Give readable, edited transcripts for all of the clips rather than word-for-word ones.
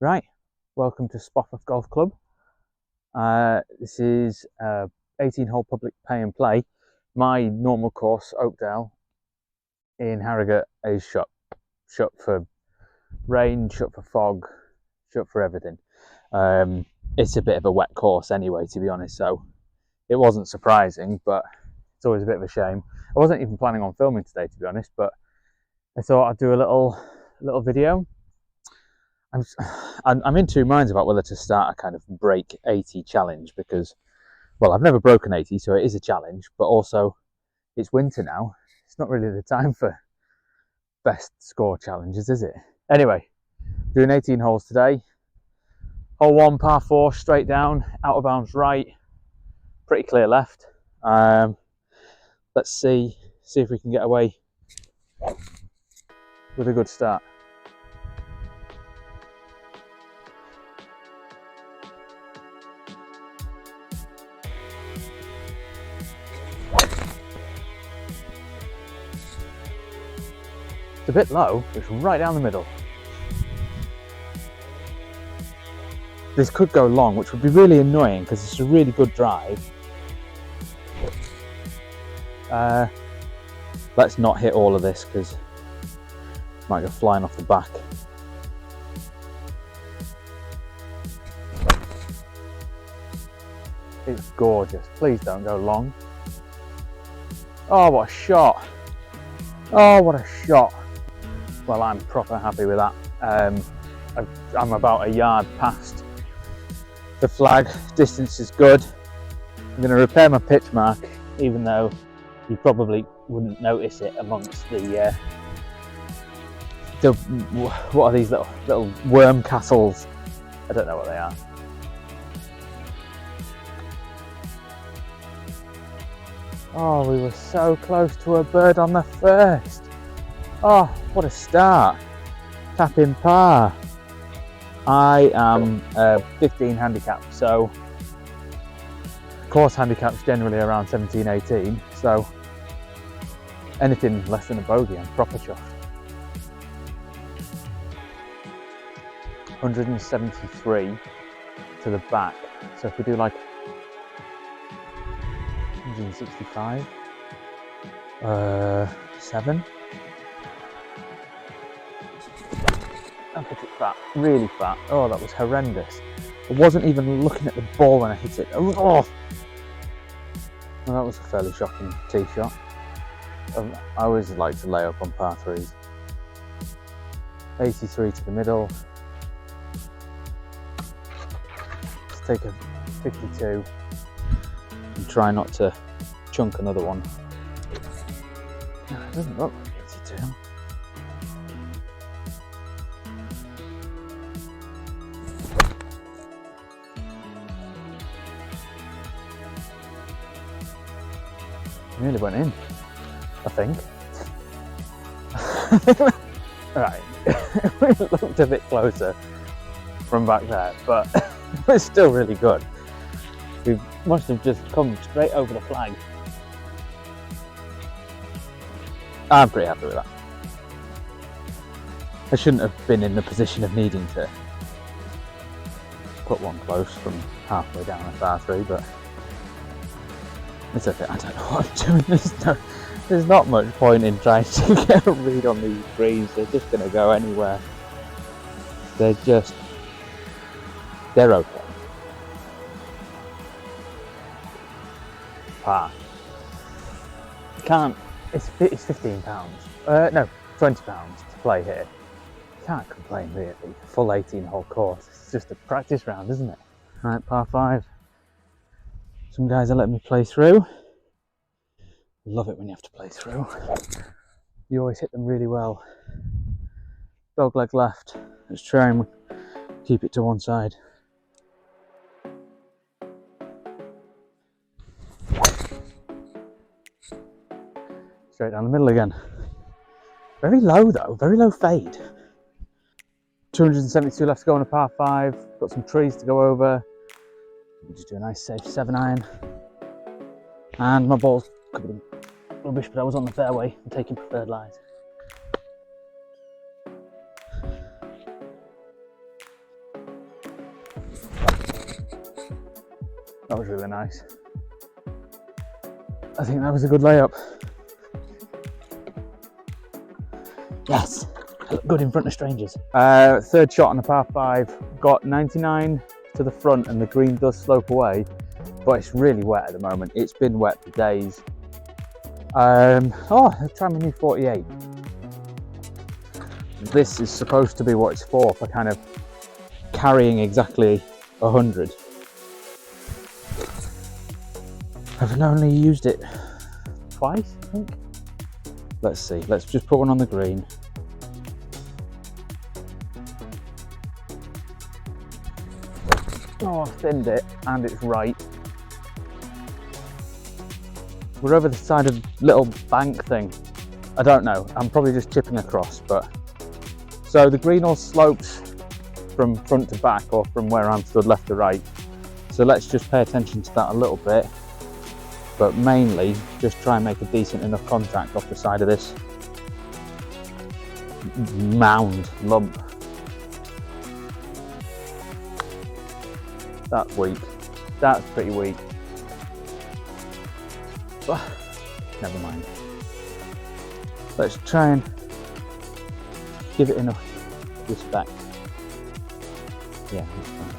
Right, welcome to Spofforth Golf Club. This is 18-hole public pay and play. My normal course, Oakdale, in Harrogate, is shut for rain, shut for fog, shut for everything. It's a bit of a wet course anyway, to be honest, so it wasn't surprising, but it's always a bit of a shame. I wasn't even planning on filming today, to be honest, but I thought I'd do a little video. I'm in two minds about whether to start a kind of break 80 challenge because, well, I've never broken 80, so it is a challenge, but also it's winter now. It's not really the time for best score challenges, is it? Anyway, doing 18 holes today. Hole 1, par 4, straight down, out of bounds right, pretty clear left. Let's see if we can get away with a good start. It's a bit low, it's right down the middle. This could go long, which would be really annoying because it's a really good drive. Let's not hit all of this because it might go flying off the back. It's gorgeous. Please don't go long. Oh, what a shot. Oh, what a shot. Well, I'm proper happy with that. I'm about a yard past the flag. Distance is good. I'm going to repair my pitch mark, even though you probably wouldn't notice it amongst the what are these little worm castles? I don't know what they are. Oh, we were so close to a bird on the first. Oh, what a start. Tapping par. I am 15 handicap, so course handicap's generally around 17, 18, so anything less than a bogey, I'm proper chuffed. 173 to the back, so if we do like 165, 7. I hit it fat, really fat. Oh, that was horrendous. I wasn't even looking at the ball when I hit it. Oh, well, that was a fairly shocking tee shot. I always like to lay up on par 3s. 83 to the middle. Let's take a 52 and try not to chunk another one. It doesn't look 82. Nearly went in, I think. Right, we looked a bit closer from back there, but it's still really good. We must have just come straight over the flag. I'm pretty happy with that. I shouldn't have been in the position of needing to put one close from halfway down a par 3, but it's okay. I don't know what I'm doing. There's not much point in trying to get a read on these greens. They're just going to go anywhere. They're okay. Par. Can't. It's £15. No, £20 to play here. Can't complain really. Full 18-hole course. It's just a practice round, isn't it? Right, par 5. Some guys are letting me play through. Love it when you have to play through. You always hit them really well. Dog leg left. Let's try and keep it to one side. Straight down the middle again. Very low though, very low fade. 272 left to go on a par 5. Got some trees to go over. Just do a nice safe 7-iron. And my ball's covered in rubbish, but I was on the fairway and taking preferred lies. That was really nice. I think that was a good layup. Yes, I look good in front of strangers. Third shot on a par 5, got 99 to the front and the green does slope away, but it's really wet at the moment. It's been wet for days. I'll try my new 48. This is supposed to be what it's for kind of carrying exactly 100. I've only used it twice, I think. Let's see, let's just put one on the green. Oh, I've thinned it and it's right. We're over the side of a little bank thing. I don't know, I'm probably just chipping across, but. So the green all slopes from front to back or from where I'm stood left to right. So let's just pay attention to that a little bit, but mainly just try and make a decent enough contact off the side of this mound lump. That's weak. That's pretty weak. But never mind. Let's try and give it enough respect. Yeah, that's fine.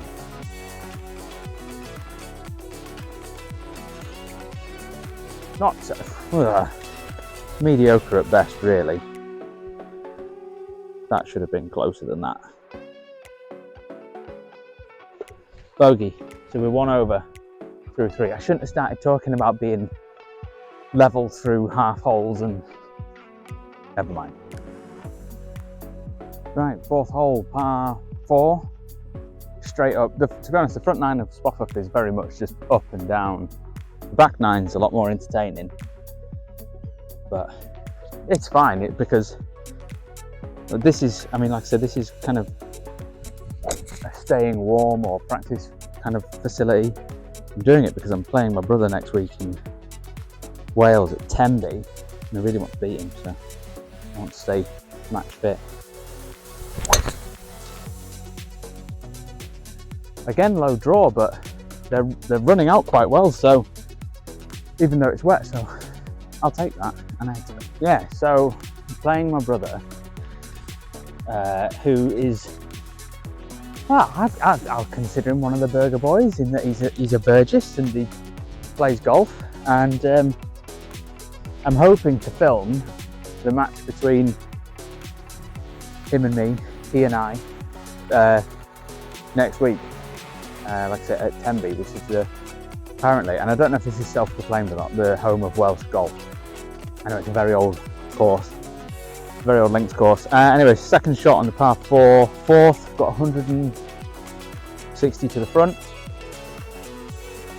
Not mediocre at best, really. That should have been closer than that. Bogey. So we're 1 over through 3. I shouldn't have started talking about being level through half holes and never mind. Right, 4th hole, par 4. Straight up. To be honest, the front 9 of Spofforth is very much just up and down. The back 9's a lot more entertaining, but it's fine because this is, I mean, like I said, this is kind of a staying warm or practice kind of facility. I'm doing it because I'm playing my brother next week in Wales at Tenby, and I really want to beat him, so I want to stay match fit. Again, low draw, but they're running out quite well, so even though it's wet, so I'll take that. And yeah, so I'm playing my brother, who is, well, I'll consider him one of the Burger boys in that he's a Burgess and he plays golf, and I'm hoping to film the match between him and me, he and I, next week, like I said, at Tenby, which is apparently, and I don't know if this is self-proclaimed or not, the home of Welsh golf. I know it's a very old course, very old links course. Anyway, second shot on the par 4, 4th, got 160 to the front,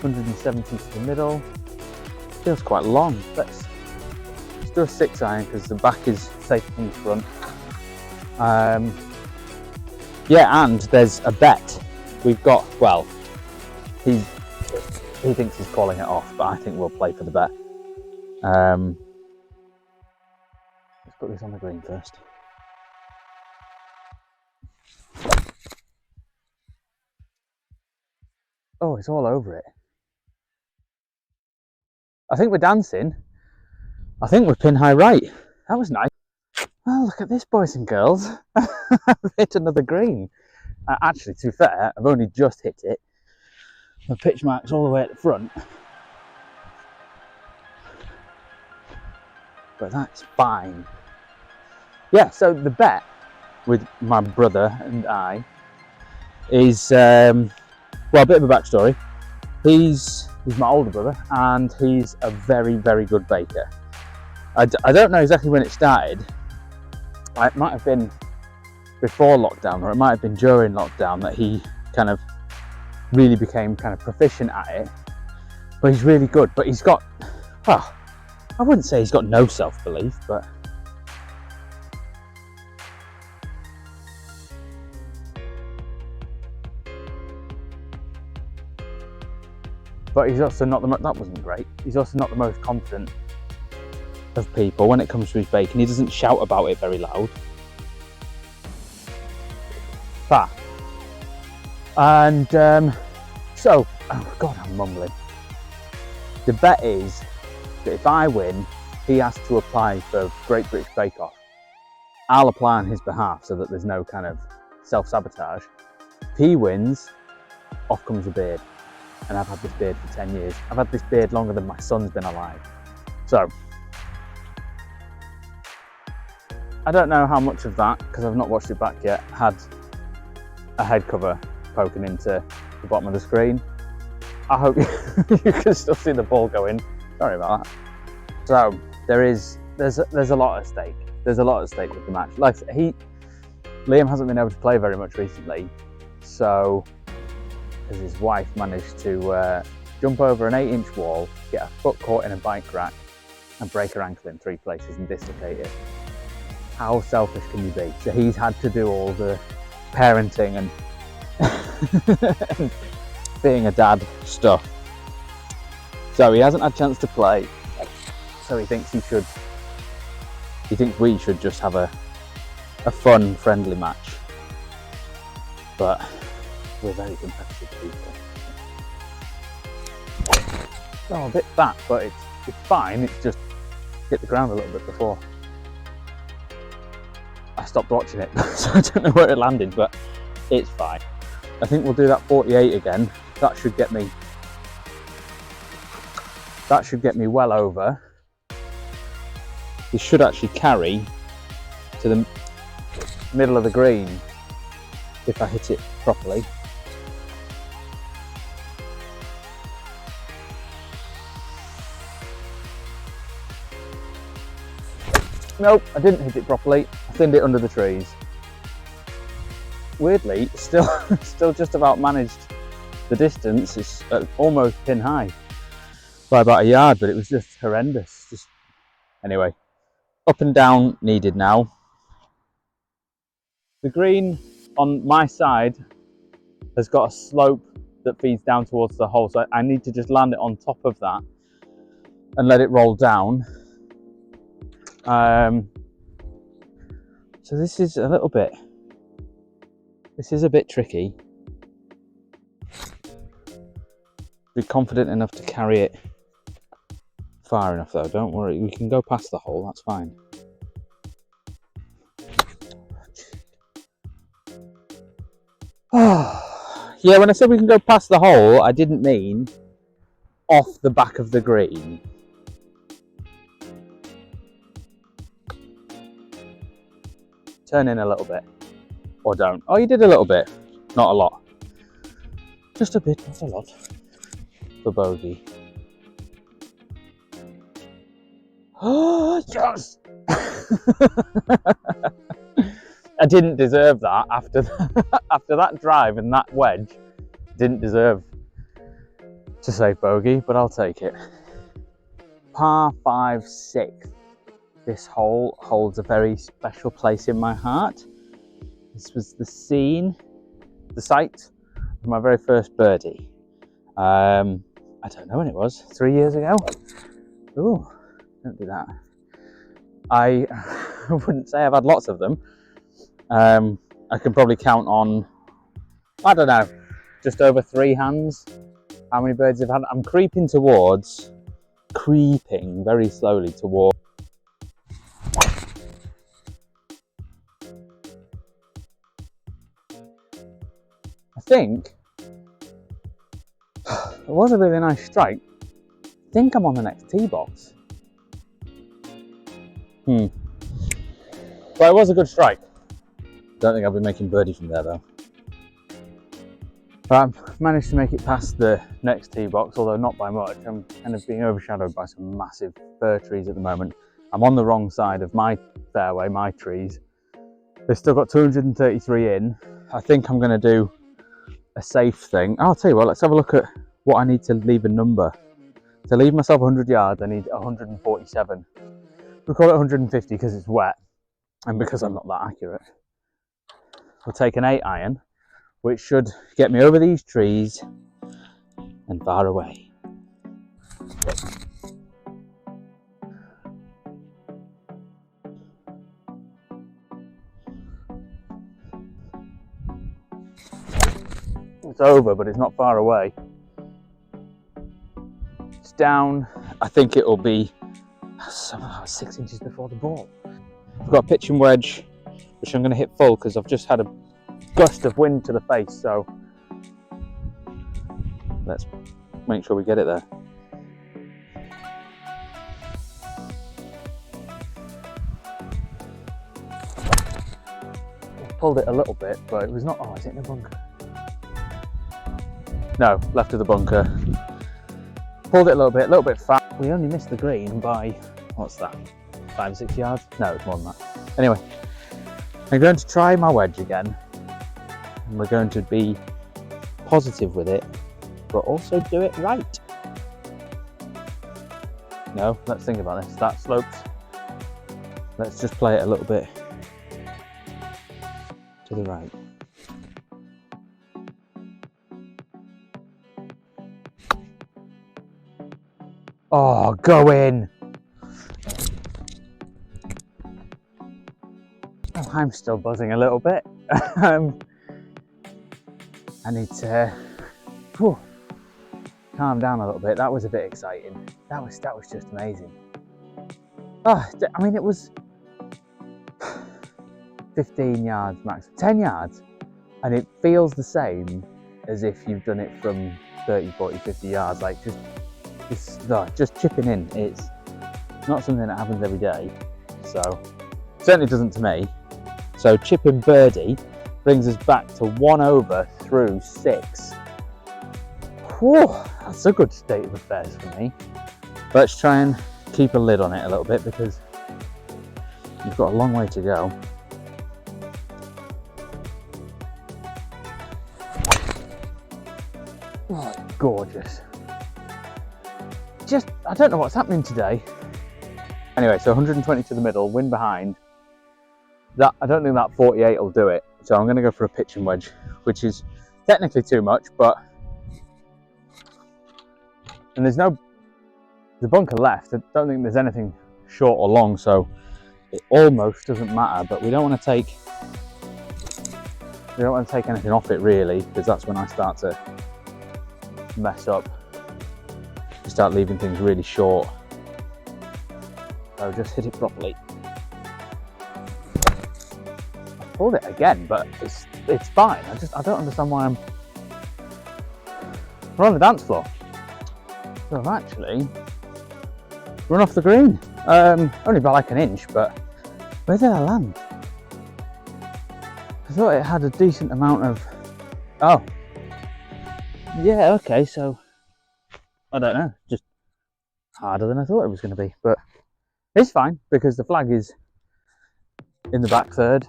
170 to the middle. Feels quite long. Let's do a 6 iron because the back is safe from the front. Yeah, and there's a bet. We've got, well, he thinks he's calling it off, but I think we'll play for the bet. Let's put this on the green first. Oh, it's all over it. I think we're dancing. I think we're pin high right. That was nice. Oh, look at this, boys and girls. I've hit another green. Actually, to be fair, I've only just hit it. The pitch mark's all the way at the front. But that's fine. Yeah, so the bet with my brother and I is, well, a bit of a backstory. He's my older brother and he's a very, very good baker. I don't know exactly when it started. It might have been before lockdown, or it might have been during lockdown that he kind of really became kind of proficient at it. But he's really good. But he's got, well, I wouldn't say he's got no self-belief, but he's also not the that wasn't great. He's also not the most confident of people when it comes to his bacon. He doesn't shout about it very loud. And so, oh God, I'm mumbling. The bet is that if I win, he has to apply for Great British Bake Off. I'll apply on his behalf so that there's no kind of self-sabotage. If he wins, off comes the beard. And I've had this beard for 10 years. I've had this beard longer than my son's been alive. So, I don't know how much of that, because I've not watched it back yet, had a head cover poking into the bottom of the screen. I hope you can still see the ball going. Sorry about that. So, there's a lot at stake. There's a lot at stake with the match. Like Liam hasn't been able to play very much recently, so as his wife managed to jump over an 8-inch wall, get a foot caught in a bike rack, and break her ankle in 3 places and dislocate it. How selfish can you be? So he's had to do all the parenting and being a dad stuff. So he hasn't had a chance to play. So he thinks we should just have a fun, friendly match. But we're very competitive people. Oh, a bit fat, but it's fine. It's just hit the ground a little bit before I stopped watching it, so I don't know where it landed, but it's fine. I think we'll do that 48 again. That should get me well over. This should actually carry to the middle of the green if I hit it properly. Nope, I didn't hit it properly. I thinned it under the trees. Weirdly, still just about managed the distance. It's almost pin high by about a yard, but it was just horrendous. Anyway, up and down needed now. The green on my side has got a slope that feeds down towards the hole, so I need to just land it on top of that and let it roll down. So this is a bit tricky. Be confident enough to carry it far enough though, don't worry, we can go past the hole, that's fine. Yeah, when I said we can go past the hole, I didn't mean off the back of the green. Turn in a little bit, or don't. Oh, you did a little bit, not a lot. Just a bit, not a lot, for bogey. Oh, yes! I didn't deserve that after that drive and that wedge. Didn't deserve to say bogey, but I'll take it. Par 5 6. This hole holds a very special place in my heart. This was the site of my very first birdie. I don't know when it was, 3 years ago? Ooh, don't do that. I wouldn't say I've had lots of them. I can probably count on, I don't know, just over 3 hands how many birds I've had. I'm creeping very slowly towards. I think it was a really nice strike. I think I'm on the next tee box. But it was a good strike. Don't think I'll be making birdie from there though. But I've managed to make it past the next tee box, although not by much. I'm kind of being overshadowed by some massive fir trees at the moment. I'm on the wrong side of my fairway, my trees. They've still got 233 in. I think I'm going to do a safe thing. I'll tell you what, let's have a look at what I need to leave a number. To leave myself 100 yards, I need 147. We'll call it 150 because it's wet and because I'm not that accurate. We'll take an 8 iron, which should get me over these trees and far away. It's over, but it's not far away. It's down. I think it'll be somehow 6 inches before the ball. I've got a pitching wedge, which I'm going to hit full because I've just had a gust of wind to the face. So let's make sure we get it there. Pulled it a little bit, but it was not. Oh, is it in the bunker? No, left of the bunker. Pulled it a little bit fat. We only missed the green by, what's that, 5 or 6 yards? No, it's more than that. Anyway, I'm going to try my wedge again, and we're going to be positive with it, but also do it right. No, let's think about this. That slopes. Let's just play it a little bit to the right. Oh, go in! Oh, I'm still buzzing a little bit. I need to calm down a little bit. That was a bit exciting. That was just amazing. Oh, I mean, it was 15 yards max, 10 yards, and it feels the same as if you've done it from 30, 40, 50 yards. Like just chipping in. It's not something that happens every day, so certainly doesn't to me. So chipping birdie brings us back to 1 over through 6. Whew, that's a good state of affairs for me. Let's try and keep a lid on it a little bit because you've got a long way to go. Oh, gorgeous. I don't know what's happening today. Anyway, so 120 to the middle, wind behind. That I don't think that 48 will do it. So I'm going to go for a pitching wedge, which is technically too much, but and there's no bunker left. I don't think there's anything short or long, so it almost doesn't matter. But we don't want to take anything off it really, because that's when I start to mess up. You start leaving things really short. So just hit it properly. I pulled it again, but it's fine. I don't understand why we're on the dance floor. So I've actually run off the green. Only by like an inch, but where did I land? I thought it had a decent amount of. Oh, yeah, okay, so I don't know, just harder than I thought it was going to be, but it's fine because the flag is in the back third.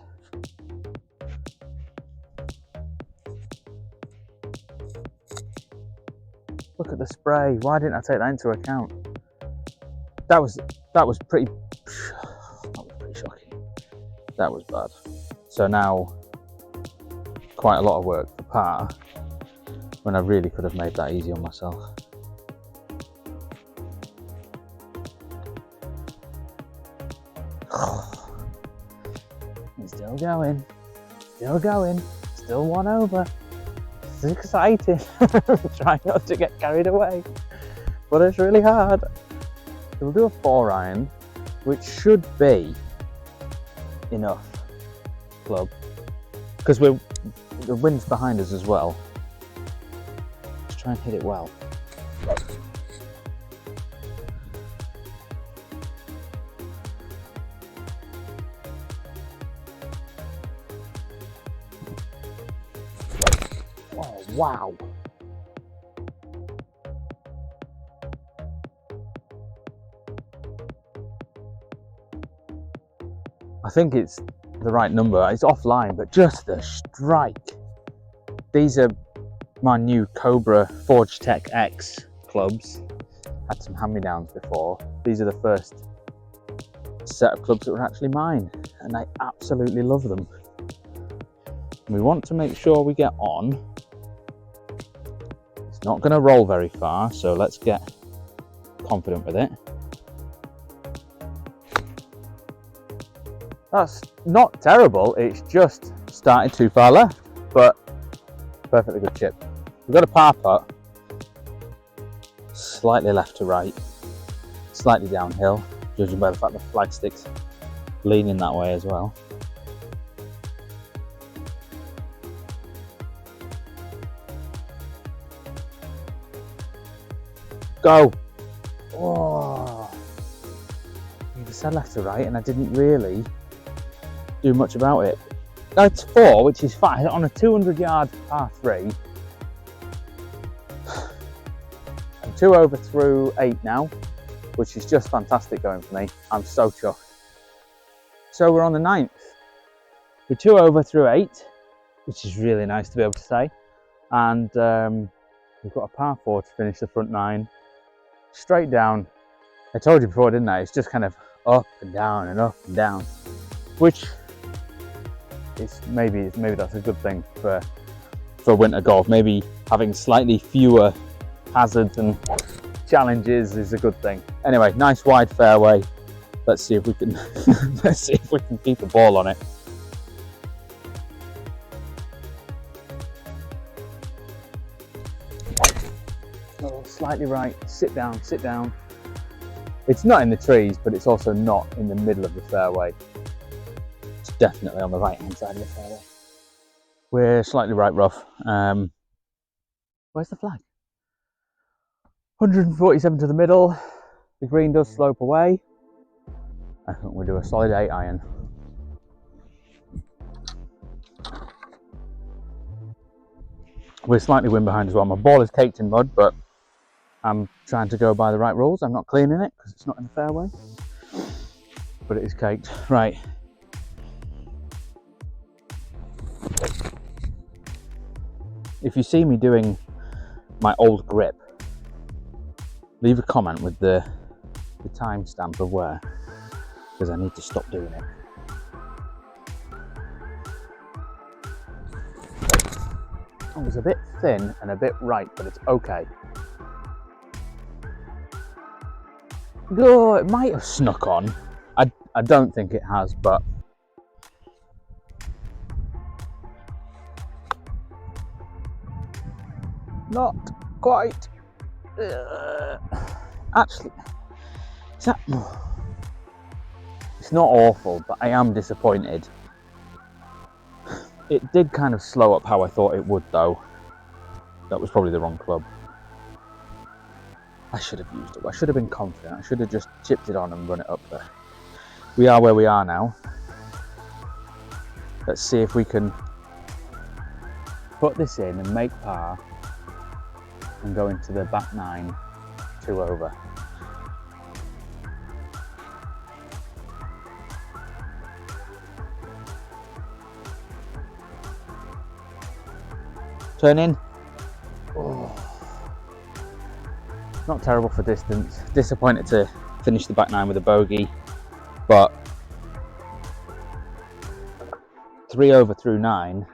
Look at the spray. Why didn't I take that into account? That was pretty shocking. That was bad. So now quite a lot of work for par when I really could have made that easy on myself. Still going, still 1 over. It's exciting. Try not to get carried away, but it's really hard. We'll do a 4-iron, which should be enough club, because the wind's behind us as well. Let's try and hit it well. Oh, wow. I think it's the right number. It's offline, but just the strike. These are my new Cobra Forge Tech X clubs. Had some hand-me-downs before. These are the first set of clubs that were actually mine, and I absolutely love them. We want to make sure we get on. It's not going to roll very far, so let's get confident with it. That's not terrible, it's just started too far left, but perfectly good chip. we've got a par putt, slightly left to right, slightly downhill, judging by the fact the flag stick's leaning that way as well. Go! Oh, you said left to right, and I didn't really do much about it. Now it's 4, which is fine on a 200-yard par 3. I'm 2 over through 8 now, which is just fantastic going for me. I'm so chuffed. So we're on the 9th. We're 2 over through 8, which is really nice to be able to say. And we've got a par 4 to finish the front 9. Straight down. I told you before, didn't I? It's just kind of up and down and up and down, which is maybe that's a good thing for winter golf. Maybe having slightly fewer hazards and challenges is a good thing. Anyway, nice wide fairway. Let's see if we can let's see if we can keep the ball on it. Oh, slightly right, sit down, sit down. It's not in the trees, but it's also not in the middle of the fairway. It's definitely on the right hand side of the fairway. We're slightly right rough. Where's the flag? 147 to the middle. The green does slope away. I think we'll do a solid 8 iron. We're slightly wind behind as well. My ball is caked in mud, but I'm trying to go by the right rules. I'm not cleaning it because it's not in the fairway, but it is caked. Right. If you see me doing my old grip, leave a comment with the timestamp of where, because I need to stop doing it. Oh, it's a bit thin and a bit right, but it's okay. Oh, it might have snuck on. I don't think it has, but not quite. Actually, it's not awful, but I am disappointed. It did kind of slow up how I thought it would, though. That was probably the wrong club. I should have used it. I should have been confident. I should have just chipped it on and run it up there. We are where we are now. Let's see if we can put this in and make par and go into the back 9, 2 over. Turn in. Oh. Not terrible for distance. Disappointed to finish the back 9 with a bogey, but 3 over through 9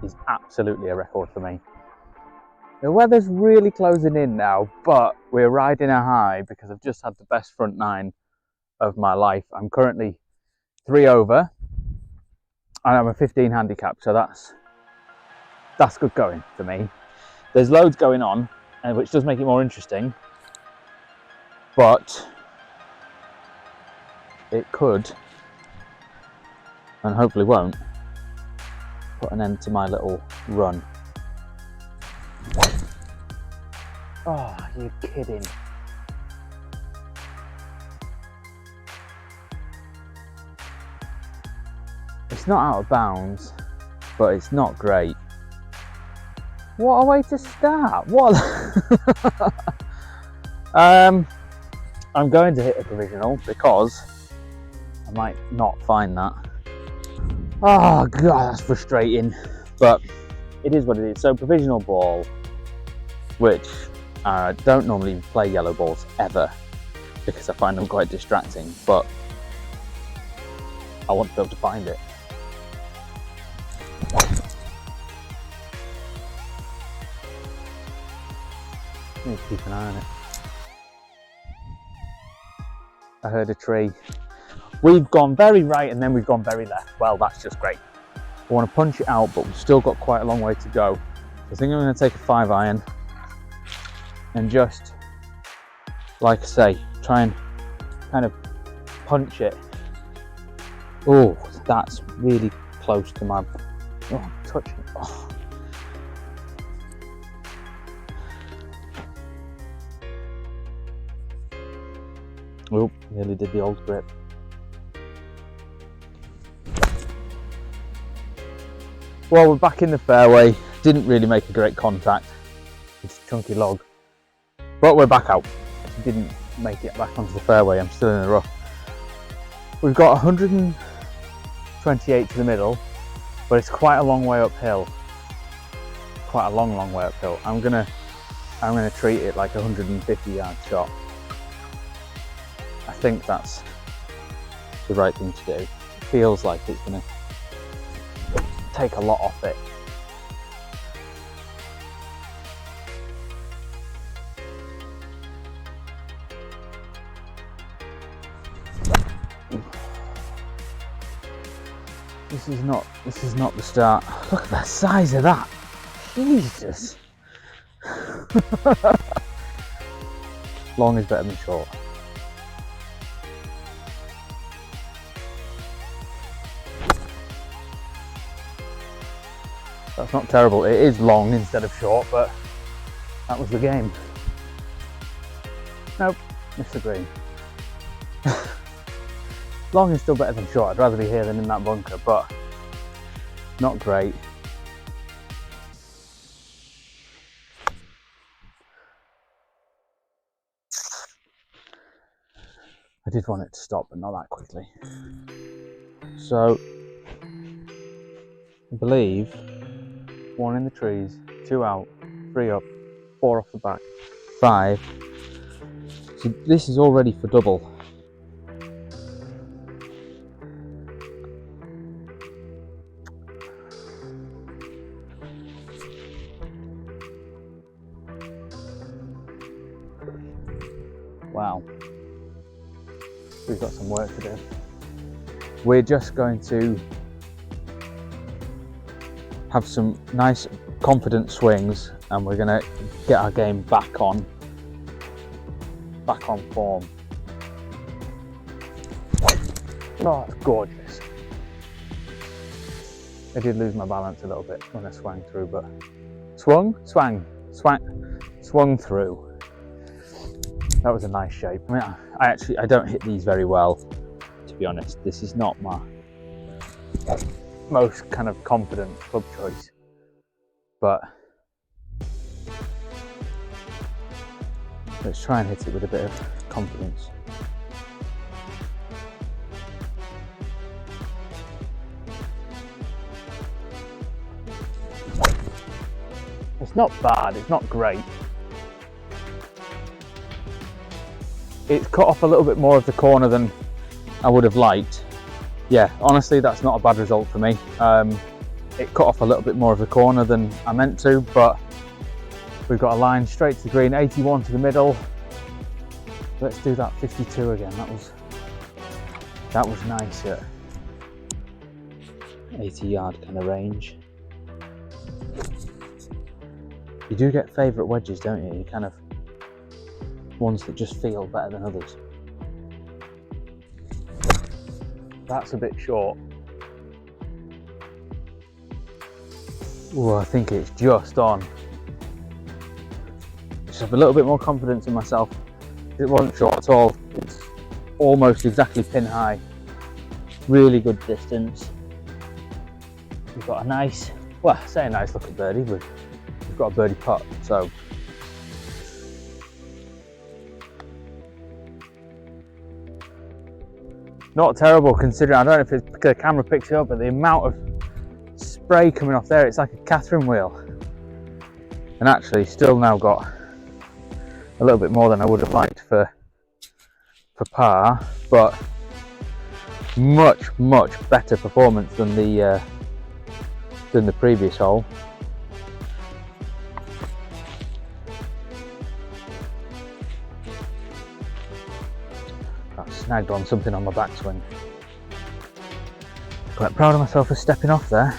is absolutely a record for me. The weather's really closing in now, but we're riding a high because I've just had the best front 9 of my life. I'm currently 3 over and I'm a 15 handicap, so that's good going for me. There's loads going on, which does make it more interesting, but it could, and hopefully won't, put an end to my little run. Oh, you're kidding. It's not out of bounds, but it's not great. What a way to start. What? I'm going to hit a provisional because I might not find that. Oh God, that's frustrating, but it is what it is. So provisional ball, which I don't normally play yellow balls ever because I find them quite distracting, but I want to be able to find it. Need to keep an eye on it. I heard a tree. We've gone very right and then we've gone very left. Well, that's just great. I want to punch it out, but we've still got quite a long way to go. I think I'm going to take a 5-iron and just, like I say, try and kind of punch it. Oh, that's really close to my, oh, I'm touching it. Oh. Oh, nearly did the old grip. Well, we're back in the fairway. Didn't really make a great contact. It's a chunky log. But we're back out. Didn't make it back onto the fairway. I'm still in the rough. We've got 128 to the middle, but it's quite a long way uphill. Quite a long way uphill. I'm gonna treat it like a 150-yard shot. I think that's the right thing to do. It feels like it's gonna take a lot off it. This is not the start. Look at the size of that. Jesus. Long is better than short. That's not terrible. It is long instead of short, but that was the game. Nope, missed the green. Long is still better than short. I'd rather be here than in that bunker, but not great. I did want it to stop, but not that quickly. So, I believe 1 in the trees, 2 out, 3 up, 4 off the back, 5. So this is all ready for double. Wow, we've got some work to do. We're just going to have some nice confident swings, and we're going to get our game back on form. Oh, it's gorgeous. I did lose my balance a little bit when I swung through, but swung through. That was a nice shape. I mean, I don't hit these very well, to be honest. This is not my most kind of confident club choice, but let's try and hit it with a bit of confidence. It's not bad, it's not great. It's cut off a little bit more of the corner than I would have liked. Yeah, honestly, that's not a bad result for me. It cut off a little bit more of the corner than I meant to, but we've got a line straight to the green, 81 to the middle. Let's do that 52 again. That was nice at 80-yard kind of range. You do get favourite wedges, don't you? You kind of ones that just feel better than others. That's a bit short. Oh, I think it's just on. Just have a little bit more confidence in myself. It wasn't short at all. It's almost exactly pin high. Really good distance. We've got a nice, well, I say a nice looking birdie. We've got a birdie putt, so not terrible considering. I don't know if the camera picks it up, but the amount of spray coming off there, it's like a Catherine wheel. And actually still now got a little bit more than I would have liked for par, but much better performance than the previous hole. I snagged on something on my backswing. Quite proud of myself for stepping off there.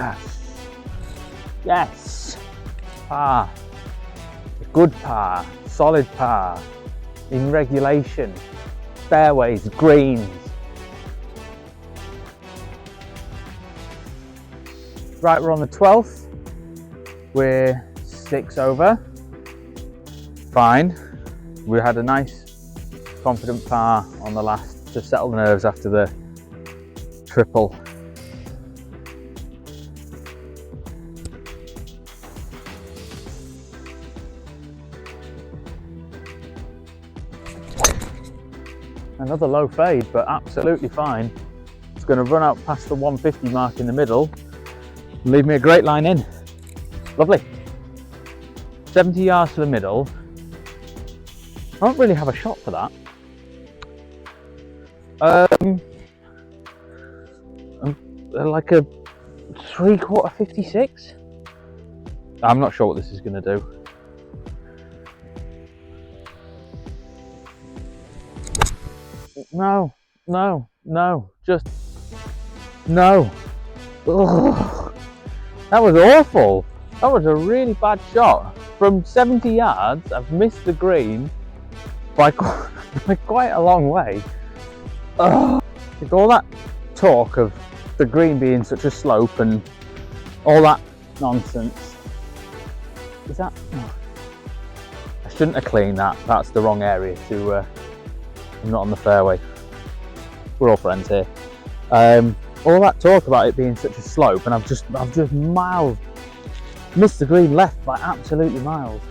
Yes. Yes. Par. A good par. Solid par. In regulation. Fairways, greens. Right, we're on the 12th. We're 6 over. Fine. We had a nice, confident par on the last to settle the nerves after the triple. Another low fade, but absolutely fine. It's going to run out past the 150 mark in the middle and leave me a great line in. Lovely. 70 yards to the middle. I don't really have a shot for that. Like a 3/4 56. I'm not sure what this is going to do. No, no, no, just no. Ugh. That was awful. That was a really bad shot. From 70 yards, I've missed the green by quite a long way. Ugh. With all that talk of the green being such a slope and all that nonsense. Is that? Oh. I shouldn't have cleaned that. That's the wrong area to. I'm not on the fairway. We're all friends here. All that talk about it being such a slope, and I've just miles missed the green left by absolutely miles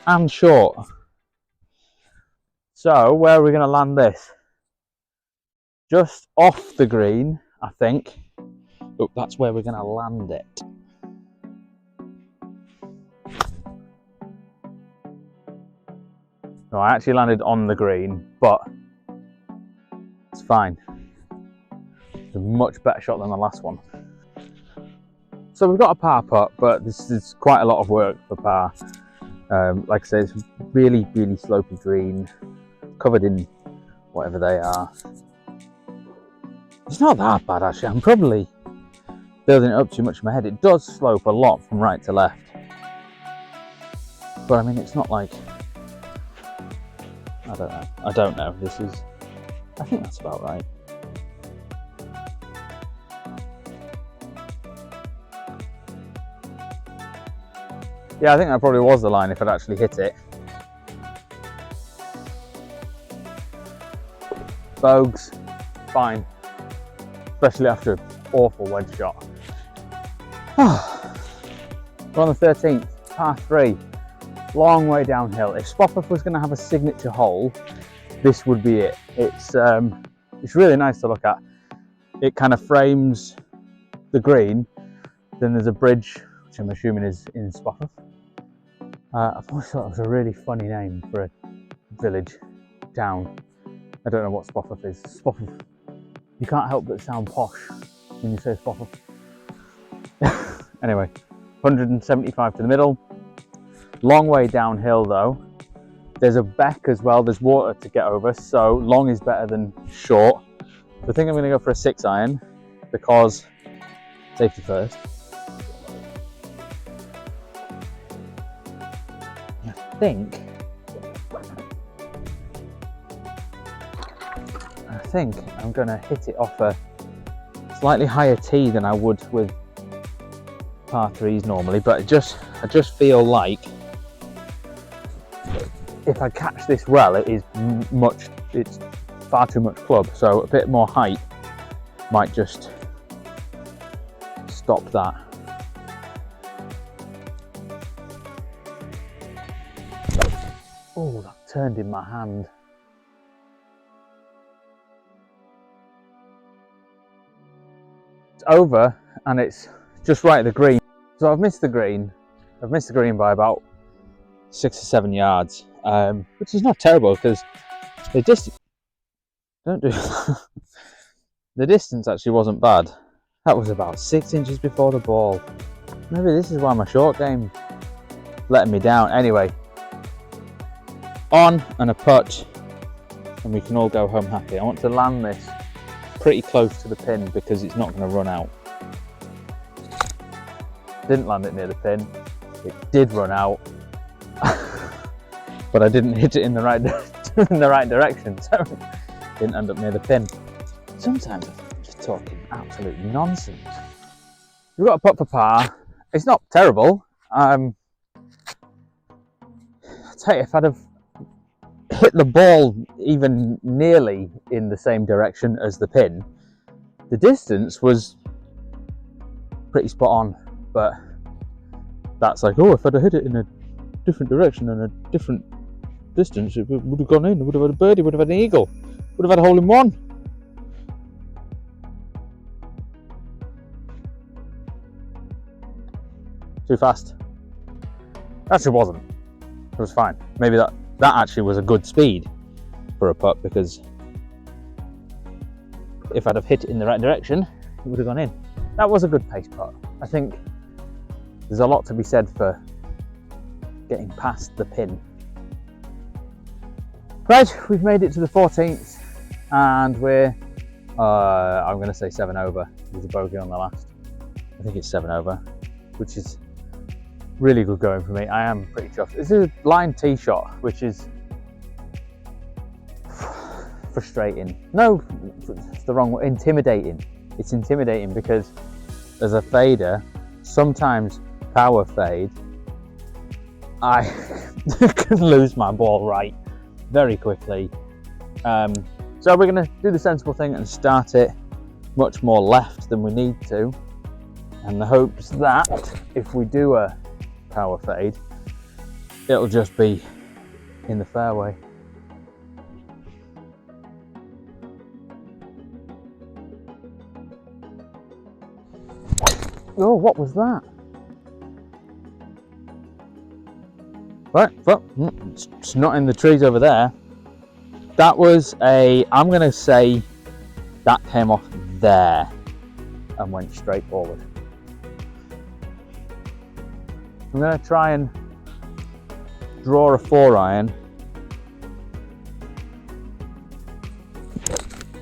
and short. So where are we going to land this? Just off the green, I think. Oh, that's where we're going to land it. No, I actually landed on the green, but it's fine. It's a much better shot than the last one. So we've got a par putt, but this is quite a lot of work for par. Like I say, it's really, really slopey green, covered in whatever they are. It's not that bad actually. I'm probably building it up too much in my head. It does slope a lot from right to left, but I mean, it's not like, I don't know. I think that's about right. Yeah, I think that probably was the line if I'd actually hit it. Bogues, fine. Especially after an awful wedge shot. We're on the 13th, par 3. Long way downhill. If Spofforth was going to have a signature hole, this would be it. It's really nice to look at. It kind of frames the green. Then there's a bridge, which I'm assuming is in Spofforth. I've always thought it was a really funny name for a village, town. I don't know what Spofforth is. Spofforth. You can't help but sound posh when you say Spofforth. Anyway, 175 to the middle. Long way downhill though. There's a beck as well. There's water to get over, so long is better than short. So I think I'm going to go for a 6 iron because safety first. I think I'm going to hit it off a slightly higher tee than I would with par 3s normally, but I just feel like if I catch this well, it's far too much club, so a bit more height might just stop that. Oh, that turned in my hand. It's over and it's just right at the green. So I've missed the green. I've missed the green by about 6 or 7 yards, which is not terrible because the distance. Don't do that. The distance actually wasn't bad. That was about 6 inches before the ball. Maybe this is why my short game letting me down. Anyway, on and a putt, and we can all go home happy. I want to land this pretty close to the pin because it's not going to run out. didn't land it near the pin. It did run out, but I didn't hit it in the right direction, so it didn't end up near the pin. Sometimes I'm just talking absolute nonsense. We've got a putt for par. It's not terrible. I'll tell you, if I'd have hit the ball even nearly in the same direction as the pin, the distance was pretty spot on, but that's like, oh, if I'd have hit it in a different direction and a different distance, it would have gone in, it would have had a birdie, would have had an eagle, would have had a hole in one. Too fast. Actually wasn't. It was fine. Maybe that actually was a good speed for a putt, because if I'd have hit it in the right direction, it would have gone in. That was a good pace putt. I think there's a lot to be said for getting past the pin. Right, we've made it to the 14th, and we're, I'm going to say 7 over. There's a bogey on the last. I think it's 7 over, which is really good going for me. I am pretty chuffed. This is a blind tee shot, which is frustrating. No, it's the wrong word. Intimidating. It's intimidating because as a fader, sometimes power fade, I can lose my ball right very quickly. So we're going to do the sensible thing and start it much more left than we need to, and the hopes that if we do a power fade, it'll just be in the fairway. Oh, what was that? Right, well, it's not in the trees over there. That was I'm going to say that came off there and went straight forward. I'm going to try and draw a 4-iron.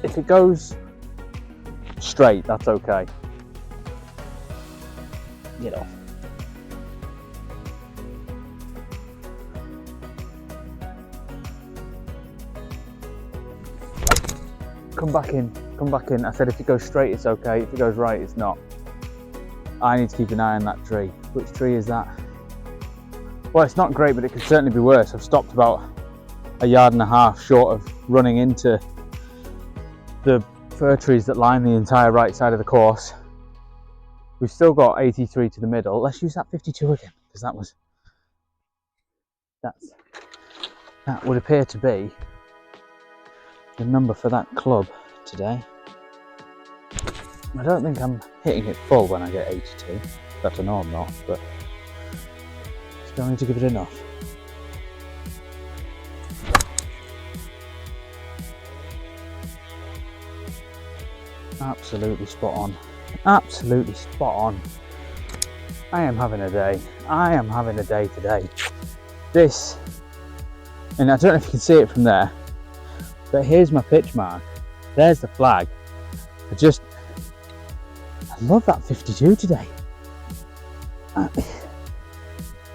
If it goes straight, that's okay. Get off. Come back in, come back in. I said if it goes straight, it's okay. If it goes right, it's not. I need to keep an eye on that tree. Which tree is that? Well, it's not great, but it could certainly be worse. I've stopped about 1.5 yards short of running into the fir trees that line the entire right side of the course. We've still got 83 to the middle. Let's use that 52 again, because that would appear to be the number for that club today. I don't think I'm hitting it full when I get 82. That's I know I'm not, but still need to give it enough. Absolutely spot on. Absolutely spot on. I am having a day. I am having a day today. This, and I don't know if you can see it from there, but here's my pitch mark. There's the flag. I love that 52 today.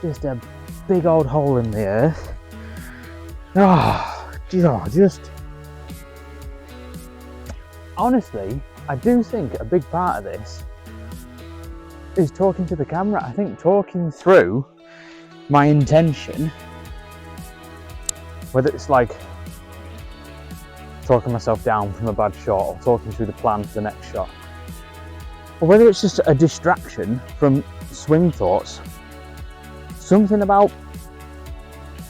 Just a big old hole in the earth. Just honestly, I do think a big part of this is talking to the camera. I think talking through my intention, whether it's like talking myself down from a bad shot or talking through the plan for the next shot, or whether it's just a distraction from swing thoughts. Something about,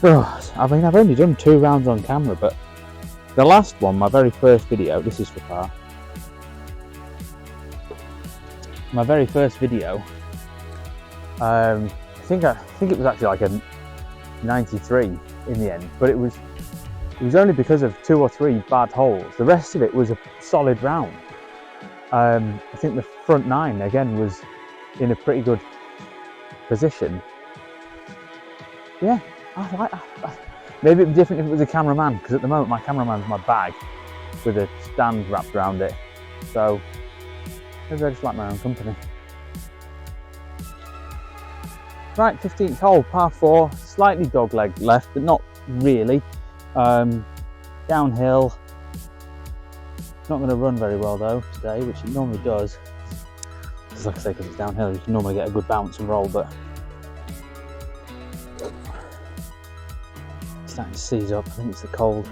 I mean, I've only done 2 rounds on camera, but the last one, my very first video, this is for par. My very first video, I think it was actually like a 93 in the end, but it was only because of 2 or 3 bad holes. The rest of it was a solid round. I think the front 9 again was in a pretty good position. Yeah, maybe it'd be different if it was a cameraman, because at the moment my cameraman's my bag with a stand wrapped around it. So maybe I just like my own company. Right, 15th hole, par 4, slightly dogleg left, but not really. Downhill. Not going to run very well though today, which it normally does. Because like I say, because it's downhill, you can normally get a good bounce and roll, but it's starting to seize up. I think it's the cold.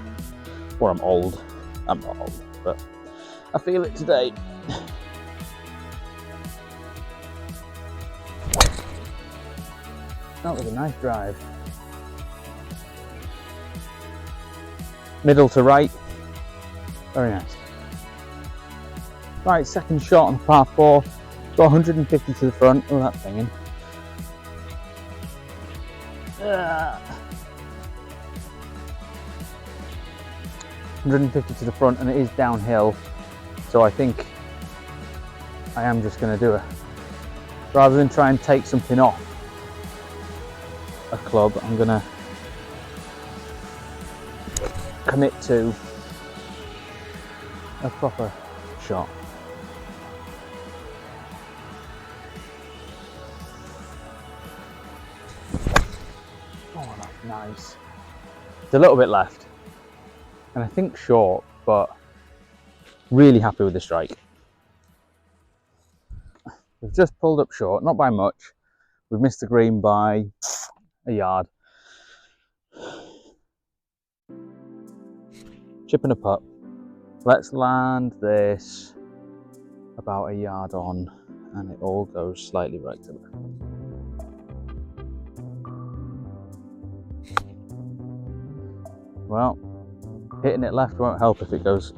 Or I'm old. I'm not old, but I feel it today. That was a nice drive. Middle to right. Very nice. Right, second shot on the par 4. Got 150 to the front. Oh, that's banging. 150 to the front, and it is downhill. So I think I am just going to do it. Rather than try and take something off a club, I'm going to commit to a proper shot. Oh, that's nice. It's a little bit left, and I think short, but really happy with the strike. We've just pulled up short, not by much. We've missed the green by a yard. Chip and a putt. Let's land this about a yard on, and it all goes slightly right to left. Well, hitting it left won't help if it goes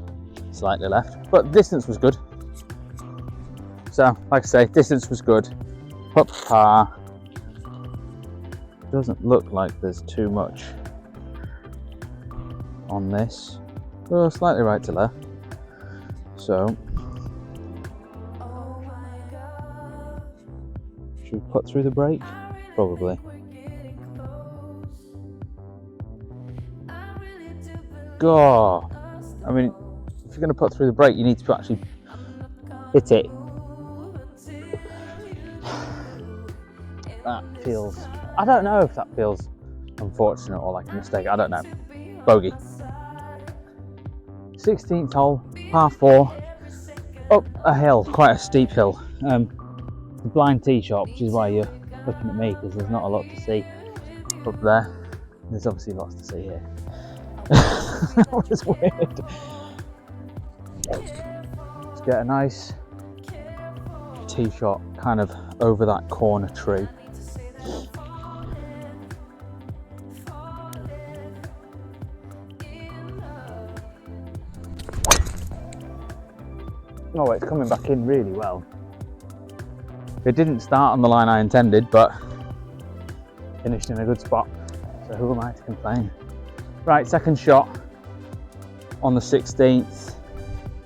slightly left, but distance was good. So, like I say, distance was good. Putt par. Doesn't look like there's too much on this. Well, slightly right to left. So, should we put through the break? Probably. God, I mean, if you're going to put through the break, you need to actually hit it. That feels, I don't know if that feels unfortunate or like a mistake, I don't know. Bogey. 16th hole, par 4, up a hill, quite a steep hill. The blind tee shot, which is why you're looking at me, because there's not a lot to see up there. There's obviously lots to see here. That was weird. Let's get a nice tee shot kind of over that corner tree. Oh, it's coming back in really well. It didn't start on the line I intended, but finished in a good spot. So who am I to complain? Right, second shot on the 16th,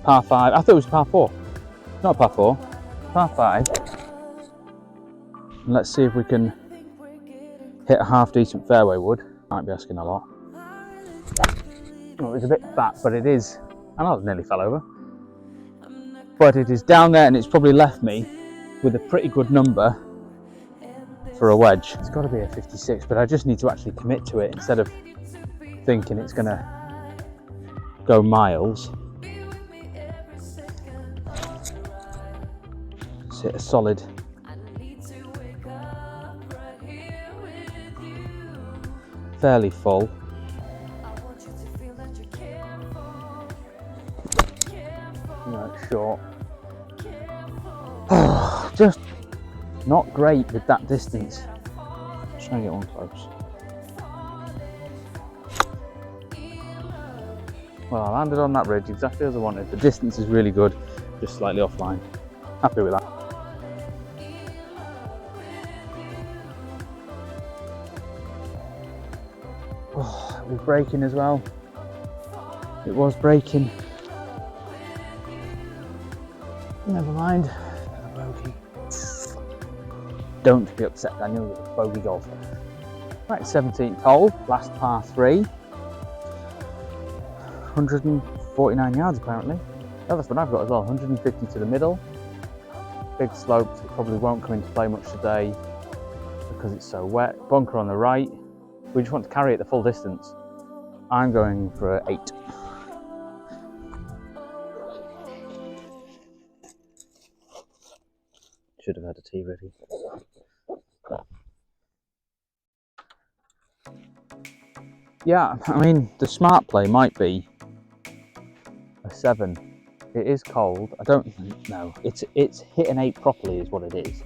par 5. I thought it was par 4. Not par 4, par 5. And let's see if we can hit a half decent fairway wood. Might be asking a lot. Well, it's a bit fat, but it is. I know it nearly fell over. But it is down there, and it's probably left me with a pretty good number for a wedge. It's got to be a 56, but I just need to actually commit to it instead of thinking it's going to go miles. Let's hit a solid fairly full. No, it's short. Just not great with that distance. Try and get one close. Well, I landed on that ridge exactly as I wanted. The distance is really good, just slightly offline. Happy with that. Oh, it was braking as well. It was braking. Never mind. Bogey. Don't be upset, Daniel, you're a bogey golfer. Right, 17th hole, last par 3. 149 yards apparently. Oh, that's what I've got as well. 150 to the middle. Big slopes that probably won't come into play much today. The because it's so wet. Bunker on the right. We just want to carry it the full distance. I'm going for an 8. Should have had a tea ready. Yeah, I mean, the smart play might be a 7. It is cold. I don't know. It's hit an 8 properly is what it is.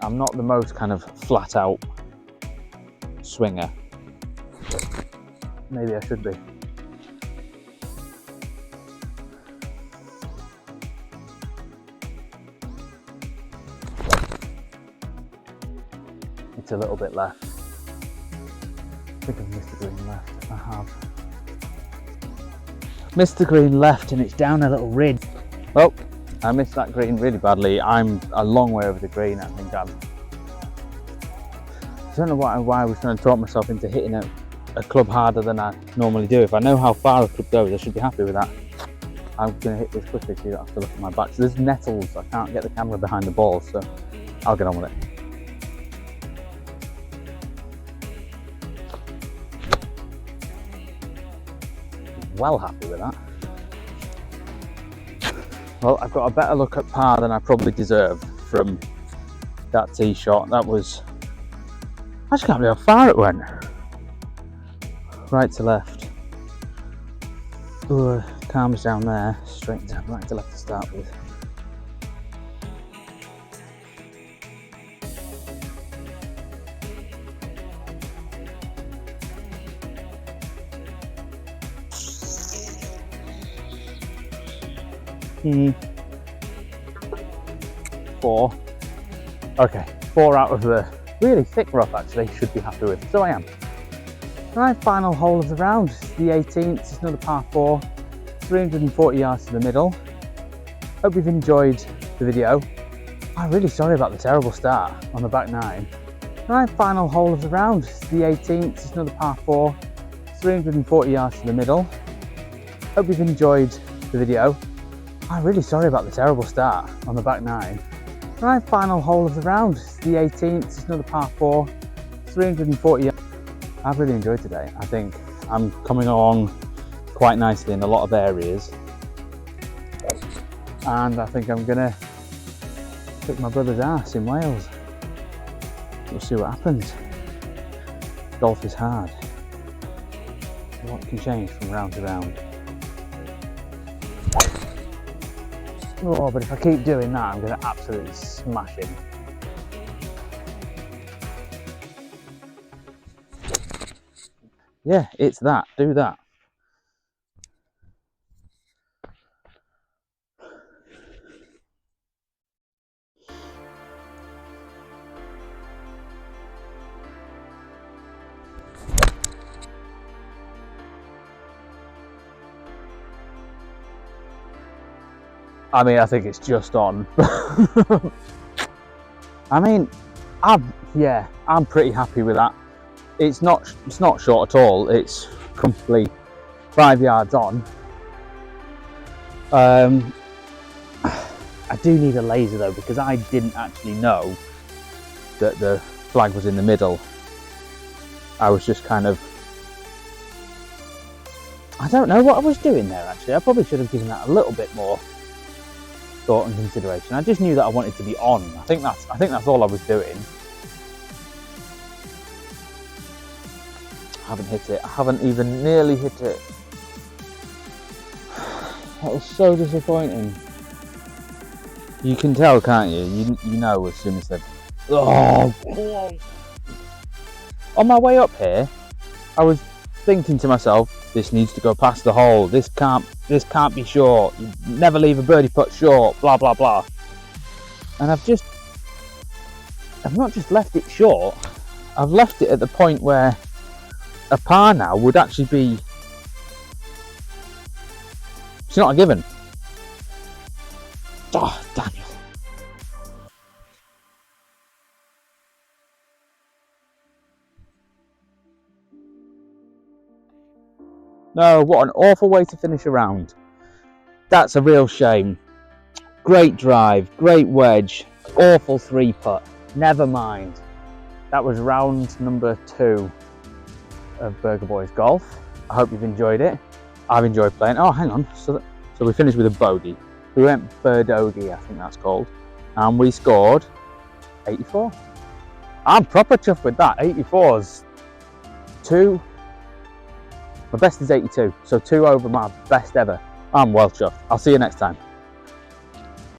I'm not the most kind of flat out swinger. Maybe I should be. It's a little bit left. I think I've missed the green left. I have. Missed the green left and it's down a little ridge. Well, I missed that green really badly. I'm a long way over the green. I think I don't know why I was trying to talk myself into hitting a club harder than I normally do. If I know how far a club goes, I should be happy with that. I'm going to hit this quickly so you don't have to look at my back. So there's nettles. I can't get the camera behind the ball, so I'll get on with it. Well happy with that. Well, I've got a better look at par than I probably deserved from that tee shot. That was... I just can't believe how far it went. Right to left. Ooh, calms down there. Straight down, right to left to start with. Four. Okay, 4 out of the really thick rough actually, should be happy with. So I am. Right, final hole of the round, the 18th, it's another par 4, 340 yards to the middle. Hope you've enjoyed the video. I'm really sorry about the terrible start on the back 9. Right, final hole of the round, the 18th, it's another par 4, 340 yards to the middle. Hope you've enjoyed the video. I'm really sorry about the terrible start on the back 9. Right, final hole of the round, the 18th, it's another par 4, 340 yards. I've really enjoyed today. I think I'm coming along quite nicely in a lot of areas. And I think I'm gonna kick my brother's ass in Wales. We'll see what happens. Golf is hard. A lot can change from round to round. Oh, but if I keep doing that, I'm going to absolutely smash him. Yeah, it's that. Do that. I mean, I think it's just on. I mean, I'm pretty happy with that. It's not short at all. It's comfortably 5 yards on. I do need a laser though, because I didn't actually know that the flag was in the middle. I was just kind of, I don't know what I was doing there actually. I probably should have given that a little bit more thought and consideration. I just knew that I wanted to be on. I think that's all I was doing. I haven't hit it. I haven't even nearly hit it. That was so disappointing. You can tell, can't you? You know as soon as they've... Oh! On my way up here, I was thinking to myself, this needs to go past the hole. This can't be short. You never leave a birdie putt short. Blah blah blah. And I've not just left it short. I've left it at the point where a par now would actually be. It's not a given. Oh, Daniel. No, what an awful way to finish a round. That's a real shame. Great drive, great wedge, awful 3-putt. Never mind. that was round number 2 of Burger Boys Golf. I hope you've enjoyed it. I've enjoyed playing. Oh, hang on. So we finished with a bogey. We went birdogey, I think that's called, and we scored 84. I'm proper chuffed with that. 84's 2. My best is 82, so 2 over my best ever. I'm well chuffed. I'll see you next time.